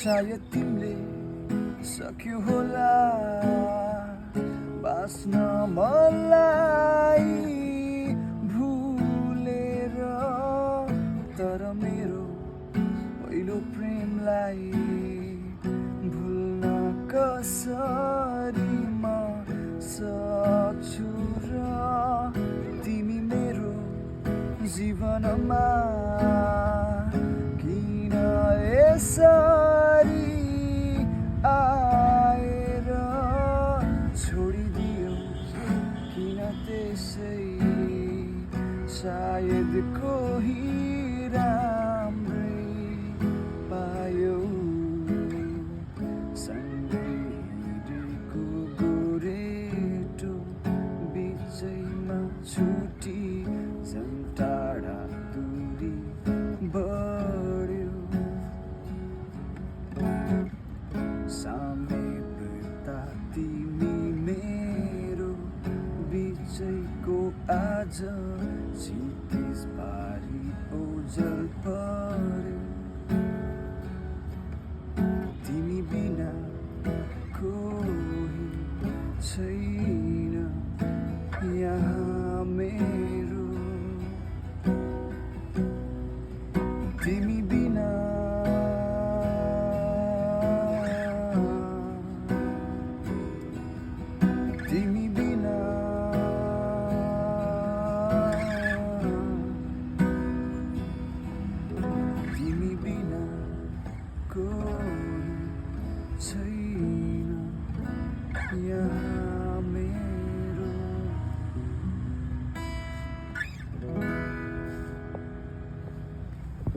सायद तिमीले सक्यो होला बाँच्न मलाई भुलेर, तर मेरो पहिलो प्रेमलाई भुल्न कसरी म सक्छु र तिमी मेरो जीवनमा किन यसरी आएर छोडिदियो किन त्यसै, सायद कोही राम्रै पायो सँगै हिँडेको गोरेटो बिचैमा छुटी झन् टाढा दूरी बढ्यो, सामे बेता तिमी मेरो बिचैको आज क्षितिज पारी ओझल पर्यो।